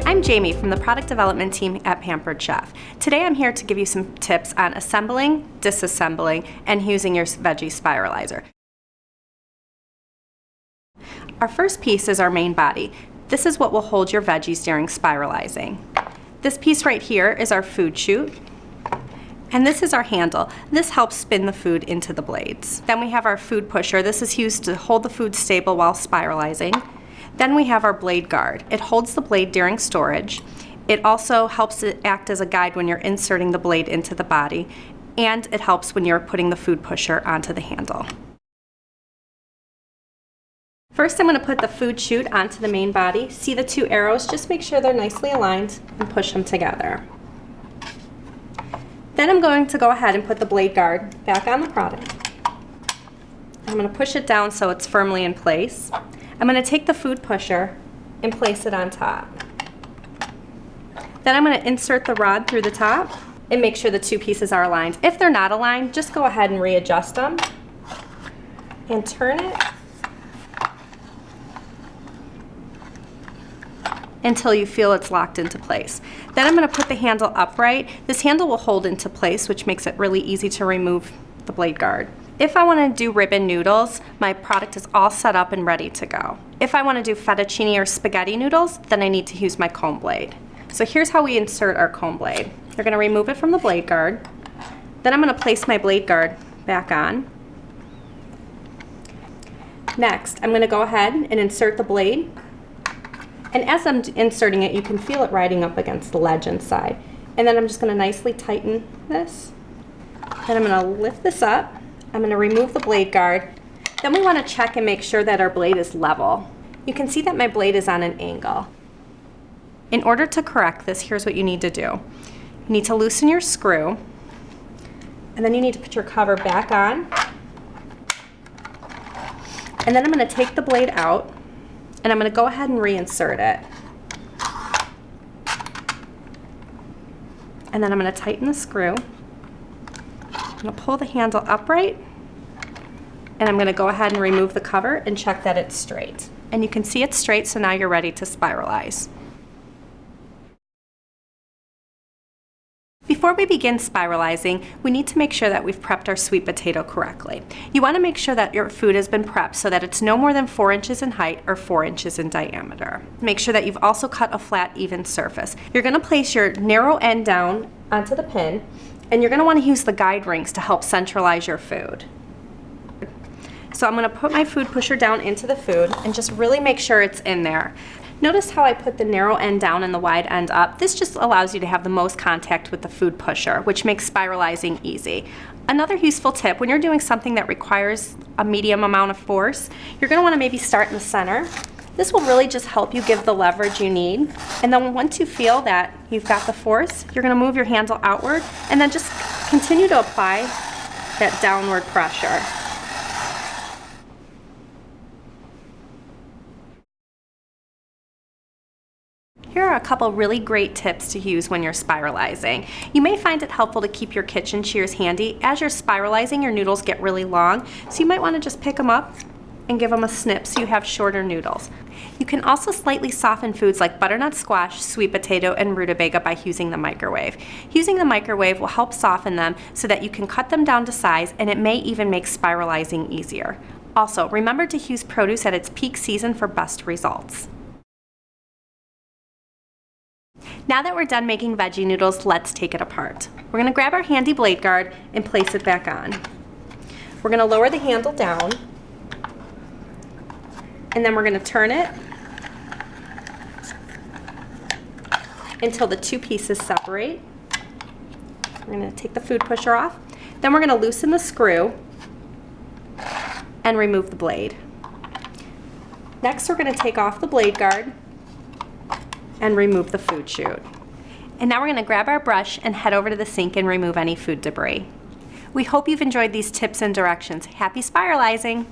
I'm Jamie from the product development team at Pampered Chef. Today I'm here to give you some tips on assembling, disassembling, and using your veggie spiralizer. Our first piece is our main body. This is what will hold your veggies during spiralizing. This piece right here is our food chute. And this is our handle. This helps spin the food into the blades. Then we have our food pusher. This is used to hold the food stable while spiralizing. Then we have our blade guard. It holds the blade during storage. It also helps to act as a guide when you're inserting the blade into the body, and it helps when you're putting the food pusher onto the handle. First, I'm going to put the food chute onto the main body. See the two arrows? Just make sure they're nicely aligned and push them together. Then I'm going to go ahead and put the blade guard back on the product. I'm going to push it down so it's firmly in place. I'm going to take the food pusher and place it on top. Then I'm going to insert the rod through the top and make sure the two pieces are aligned. If they're not aligned, just go ahead and readjust them and turn it until you feel it's locked into place. Then I'm going to put the handle upright. This handle will hold into place, which makes it really easy to remove the blade guard. If I want to do ribbon noodles, my product is all set up and ready to go. If I want to do fettuccine or spaghetti noodles, then I need to use my comb blade. So here's how we insert our comb blade. You're going to remove it from the blade guard. Then I'm going to place my blade guard back on. Next, I'm going to go ahead and insert the blade. And as I'm inserting it, you can feel it riding up against the ledge inside. And then I'm just going to nicely tighten this. Then I'm going to lift this up. I'm going to remove the blade guard. Then we want to check and make sure that our blade is level. You can see that my blade is on an angle. In order to correct this, here's what you need to do. You need to loosen your screw, and then you need to put your cover back on. And then I'm going to take the blade out, and I'm going to go ahead and reinsert it. And then I'm going to tighten the screw. I'm going to pull the handle upright, and I'm going to go ahead and remove the cover and check that it's straight. And you can see it's straight, so now you're ready to spiralize. Before we begin spiralizing, we need to make sure that we've prepped our sweet potato correctly. You want to make sure that your food has been prepped so that it's no more than 4 inches in height or 4 inches in diameter. Make sure that you've also cut a flat, even surface. You're going to place your narrow end down onto the pin, and you're going to want to use the guide rings to help centralize your food. So I'm going to put my food pusher down into the food and just really make sure it's in there. Notice how I put the narrow end down and the wide end up. This just allows you to have the most contact with the food pusher, which makes spiralizing easy. Another useful tip, when you're doing something that requires a medium amount of force, you're going to want to maybe start in the center. This will really just help you give the leverage you need. And then once you feel that you've got the force, you're going to move your handle outward and then just continue to apply that downward pressure. Here are a couple really great tips to use when you're spiralizing. You may find it helpful to keep your kitchen shears handy. As you're spiralizing, your noodles get really long, so you might want to just pick them up and give them a snip so you have shorter noodles. You can also slightly soften foods like butternut squash, sweet potato, and rutabaga by using the microwave. Using the microwave will help soften them so that you can cut them down to size, and it may even make spiralizing easier. Also, remember to use produce at its peak season for best results. Now that we're done making veggie noodles, let's take it apart. We're going to grab our handy blade guard and place it back on. We're going to lower the handle down, and then we're going to turn it until the two pieces separate. We're going to take the food pusher off. Then we're going to loosen the screw and remove the blade. Next, we're going to take off the blade guard and remove the food chute. And now we're going to grab our brush and head over to the sink and remove any food debris. We hope you've enjoyed these tips and directions. Happy spiralizing!